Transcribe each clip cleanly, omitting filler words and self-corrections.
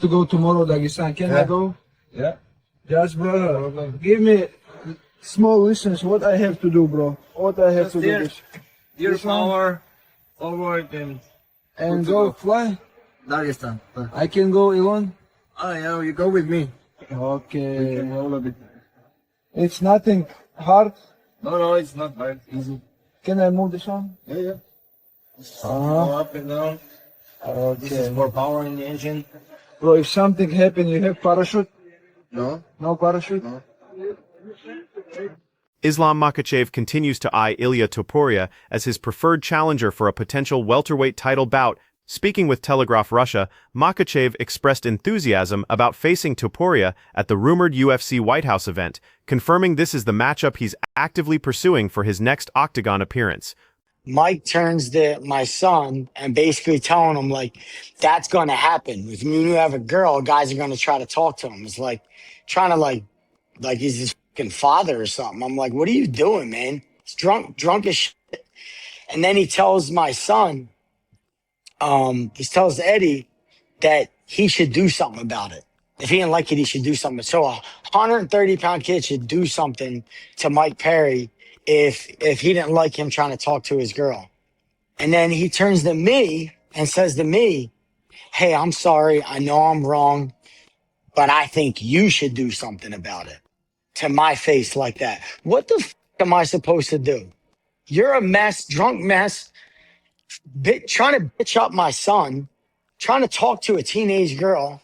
to go tomorrow, Dagestan. Can I go? Yeah. Just, bro, give me small lessons. What I have to do, bro? What I have to do? Your This one? power, forward, And go fly? Dagestan. I can go alone? Oh, yeah, you go with me. Okay. All of it. It's nothing hard. No, it's not hard. Easy. Can I move this one? Yeah. Uh-huh. Go up and down. This is Okay. for power in the engine. Bro, if something happen, you have parachute? No. No parachute? No. Islam Makhachev continues to eye Ilia Topuria as his preferred challenger for a potential welterweight title bout. Speaking with Telegraph Russia, Makhachev expressed enthusiasm about facing Topuria at the rumored UFC White House event, confirming this is the matchup he's actively pursuing for his next octagon appearance. Mike turns to my son and basically telling him, like, that's going to happen. If you have a girl, guys are going to try to talk to him. It's like trying to like he's his fucking father or something. I'm like, what are you doing, man? He's drunk as shit. And then he tells my son, he tells Eddie that he should do something about it. If he didn't like it, he should do something. So a 130-pound kid should do something to Mike Perry if he didn't like him trying to talk to his girl. And then he turns to me and says to me, hey, I'm sorry. I know I'm wrong, but I think you should do something about it. To my face like that. What the f am I supposed to do? You're a mess, drunk mess, trying to bitch up my son, trying to talk to a teenage girl.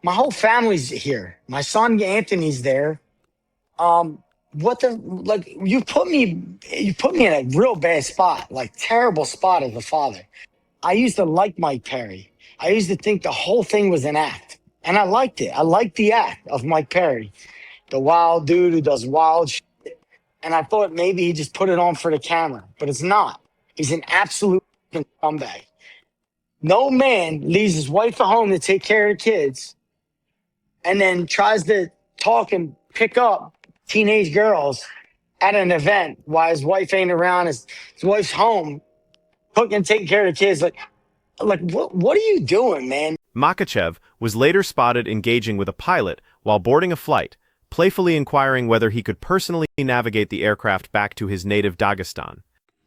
My whole family's here. My son Anthony's there. What the, like, you put me in a real bad spot, like terrible spot as a father. I used to like Mike Perry. I used to think the whole thing was an act, and I liked it. I liked the act of Mike Perry, the wild dude who does wild shit. And I thought maybe he just put it on for the camera, but it's not. He's an absolute scumbag. No man leaves his wife at home to take care of kids and then tries to talk and pick up teenage girls at an event while his wife ain't around, his wife's home, cooking, taking care of the kids. Like what are you doing, man? Makhachev was later spotted engaging with a pilot while boarding a flight, playfully inquiring whether he could personally navigate the aircraft back to his native Dagestan.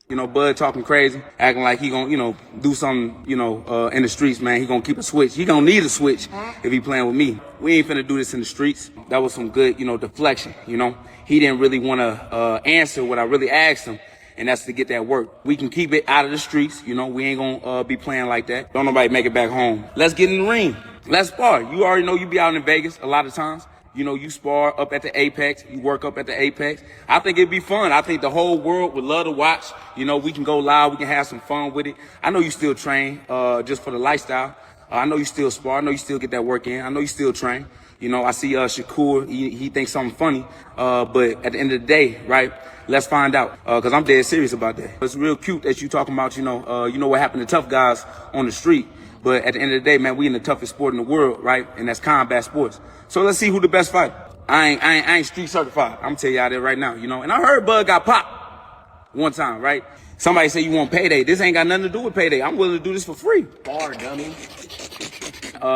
You know, Bud talking crazy, acting like he gonna, do something, in the streets, man. He gonna keep a switch. He gonna need a switch if he playing with me. We ain't finna do this in the streets. That was some good, deflection, He didn't really want to answer what I really asked him, and that's to get that work. We can keep it out of the streets, we ain't gonna be playing like that. Don't nobody make it back home. Let's get in the ring. Let's spar. You already know you be out in Vegas a lot of times. You spar up at the Apex, you work up at the Apex. I think it'd be fun. I think the whole world would love to watch. We can go live, we can have some fun with it. I know you still train, just for the lifestyle. I know you still spar, I know you still get that work in. I know you still train. I see Shakur, he thinks something funny. But at the end of the day, right, let's find out. Cause I'm dead serious about that. It's real cute that you talking about, what happened to tough guys on the street. But at the end of the day, man, we in the toughest sport in the world, right? And that's combat sports. So let's see who the best fighter. I ain't street certified. I'm gonna tell y'all that right now, And I heard Bud got popped one time, right? Somebody say you want payday. This ain't got nothing to do with payday. I'm willing to do this for free. Bar, dummy.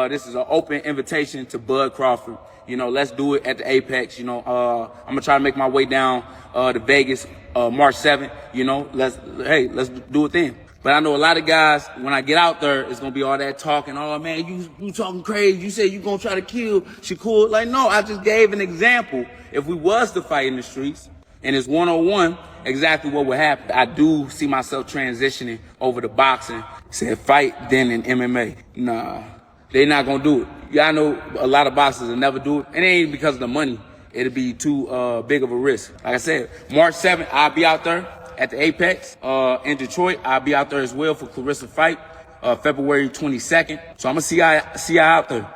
This is an open invitation to Bud Crawford. Let's do it at the Apex. I'm gonna try to make my way down to Vegas March 7th. Let's do it then. But I know a lot of guys, when I get out there, it's going to be all that talking. Oh, man, you talking crazy. You said you going to try to kill Shakur. Like, no, I just gave an example. If we was to fight in the streets and it's 101, exactly what would happen. I do see myself transitioning over to boxing. Said fight, then in MMA. Nah, they not going to do it. Y'all know a lot of boxers will never do it. And it ain't because of the money. It'll be too big of a risk. Like I said, March 7th, I'll be out there at the Apex in Detroit. I'll be out there as well for Clarissa fight, February 22nd. So I'm gonna see y'all out there.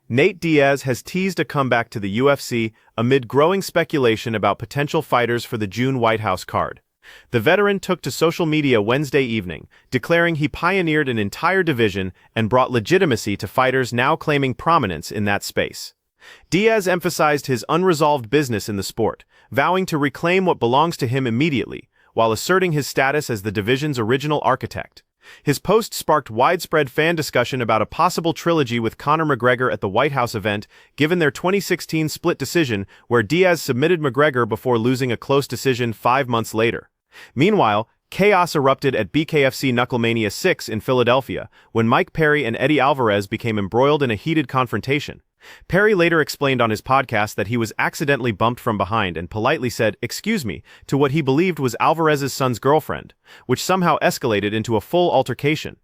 Nate Diaz has teased a comeback to the UFC amid growing speculation about potential fighters for the June White House card. The veteran took to social media Wednesday evening, declaring he pioneered an entire division and brought legitimacy to fighters now claiming prominence in that space. Diaz emphasized his unresolved business in the sport, vowing to reclaim what belongs to him immediately, while asserting his status as the division's original architect. His post sparked widespread fan discussion about a possible trilogy with Conor McGregor at the White House event, given their 2016 split decision where Diaz submitted McGregor before losing a close decision 5 months later. Meanwhile, chaos erupted at BKFC Knucklemania 6 in Philadelphia when Mike Perry and Eddie Alvarez became embroiled in a heated confrontation. Perry later explained on his podcast that he was accidentally bumped from behind and politely said, "Excuse me," to what he believed was Alvarez's son's girlfriend, which somehow escalated into a full altercation.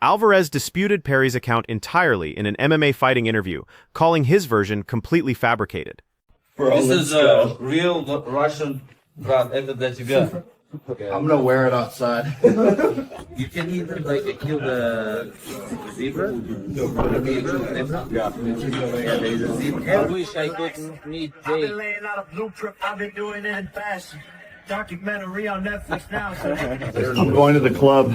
Alvarez disputed Perry's account entirely in an MMA fighting interview, calling his version completely fabricated. This is a real Russian god that you got. I'm gonna wear it outside. You can either like kill the zebra. I wish I could meet I've Jay. been laying out a blueprint. I've been doing it in fast. Documentary on Netflix now. So I'm going to the club.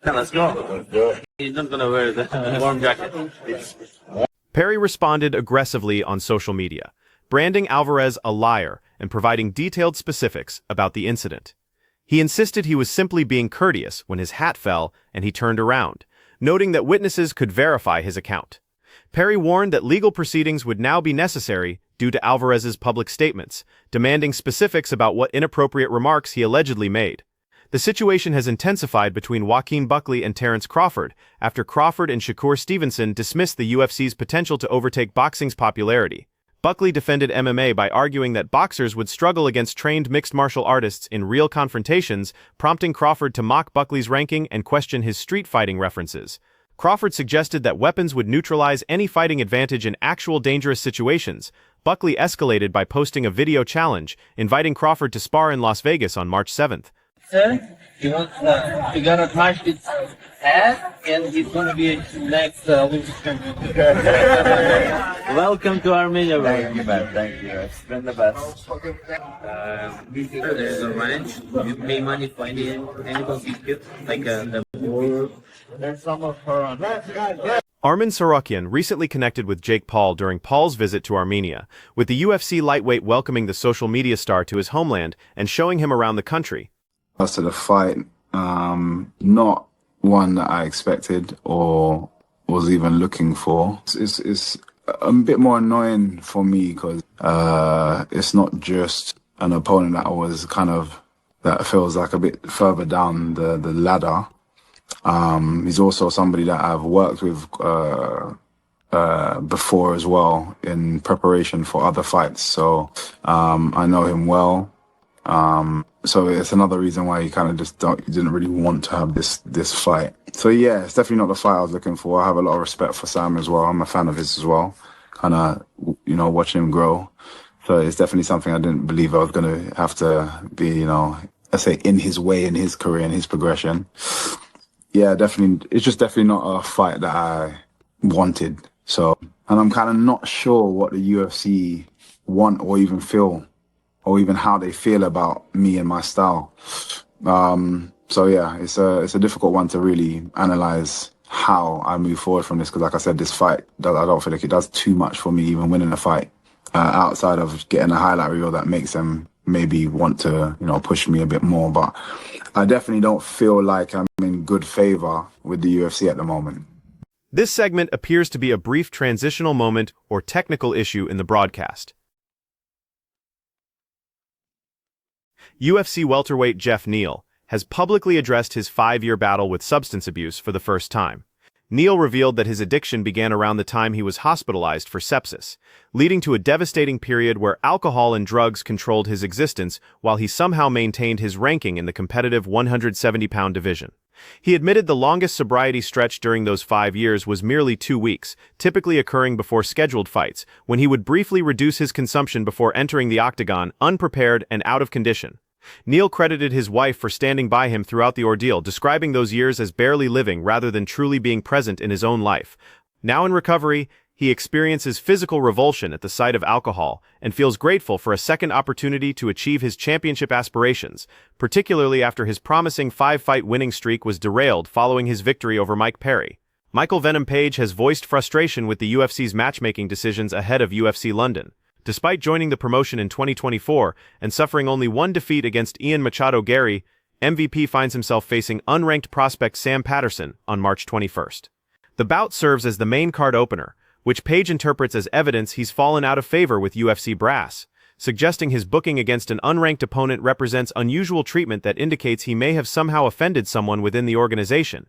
Let's go. He's not gonna wear the warm jacket. Perry responded aggressively on social media, branding Alvarez a liar and providing detailed specifics about the incident. He insisted he was simply being courteous when his hat fell and he turned around, noting that witnesses could verify his account. Perry warned that legal proceedings would now be necessary due to Alvarez's public statements, demanding specifics about what inappropriate remarks he allegedly made. The situation has intensified between Joaquin Buckley and Terence Crawford after Crawford and Shakur Stevenson dismissed the UFC's potential to overtake boxing's popularity. Buckley defended MMA by arguing that boxers would struggle against trained mixed martial artists in real confrontations, prompting Crawford to mock Buckley's ranking and question his street fighting references. Crawford suggested that weapons would neutralize any fighting advantage in actual dangerous situations. Buckley escalated by posting a video challenge, inviting Crawford to spar in Las Vegas on March 7th. Sir, you gotta smash its ass, and he's gonna be next Olympic champion. Welcome to Armenia, bro. Thank you, man. Thank you. It's been the best. There's a ranch. You pay money for any animal you get, like the. There's some of her on. Arman Sorokian recently connected with Jake Paul during Paul's visit to Armenia, with the UFC lightweight welcoming the social media star to his homeland and showing him around the country. As to the fight, not one that I expected or was even looking for. It's a bit more annoying for me because it's not just an opponent that feels like a bit further down the ladder. He's also somebody that I've worked with before as well in preparation for other fights. So I know him well. So it's another reason why you kind of just didn't really want to have this fight. So yeah, it's definitely not the fight I was looking for. I have a lot of respect for Sam as well. I'm a fan of his as well. Kind of, watching him grow. So it's definitely something I didn't believe I was going to have to be, let's say in his way, in his career, in his progression. Yeah, definitely. It's just definitely not a fight that I wanted. So, and I'm kind of not sure what the UFC want or even feel, or even how they feel about me and my style. So yeah, it's a difficult one to really analyze how I move forward from this. Because like I said, this fight, I don't feel like it does too much for me, even winning a fight, outside of getting a highlight reel that makes them maybe want to, push me a bit more. But I definitely don't feel like I'm in good favor with the UFC at the moment. This segment appears to be a brief transitional moment or technical issue in the broadcast. UFC welterweight Jeff Neal has publicly addressed his 5-year battle with substance abuse for the first time. Neal revealed that his addiction began around the time he was hospitalized for sepsis, leading to a devastating period where alcohol and drugs controlled his existence while he somehow maintained his ranking in the competitive 170-pound division. He admitted the longest sobriety stretch during those 5 years was merely 2 weeks, typically occurring before scheduled fights, when he would briefly reduce his consumption before entering the octagon, unprepared and out of condition. Neal credited his wife for standing by him throughout the ordeal, describing those years as barely living rather than truly being present in his own life. Now in recovery, he experiences physical revulsion at the sight of alcohol and feels grateful for a second opportunity to achieve his championship aspirations, particularly after his promising 5-fight winning streak was derailed following his victory over Mike Perry. Michael Venom Page has voiced frustration with the UFC's matchmaking decisions ahead of UFC London. Despite joining the promotion in 2024 and suffering only one defeat against Ian Machado Gary, MVP finds himself facing unranked prospect Sam Patterson on March 21st. The bout serves as the main card opener, which Page interprets as evidence he's fallen out of favor with UFC brass, suggesting his booking against an unranked opponent represents unusual treatment that indicates he may have somehow offended someone within the organization.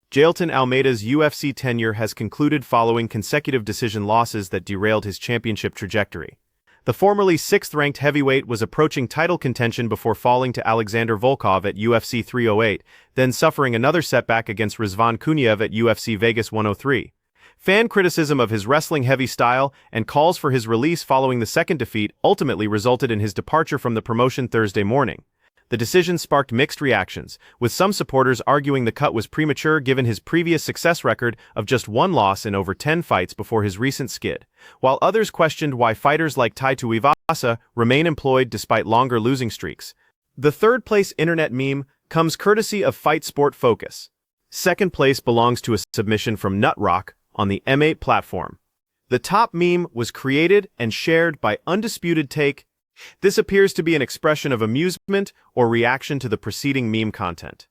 Jailton Almeida's UFC tenure has concluded following consecutive decision losses that derailed his championship trajectory. The formerly 6th-ranked heavyweight was approaching title contention before falling to Alexander Volkov at UFC 308, then suffering another setback against Rizvan Kuniev at UFC Vegas 103. Fan criticism of his wrestling-heavy style and calls for his release following the second defeat ultimately resulted in his departure from the promotion Thursday morning. The decision sparked mixed reactions, with some supporters arguing the cut was premature given his previous success record of just one loss in over 10 fights before his recent skid, while others questioned why fighters like Tai Tuivasa remain employed despite longer losing streaks. The third-place internet meme comes courtesy of Fight Sport Focus. Second place belongs to a submission from Nutrock on the M8 platform. The top meme was created and shared by Undisputed Take. This appears to be an expression of amusement or reaction to the preceding meme content.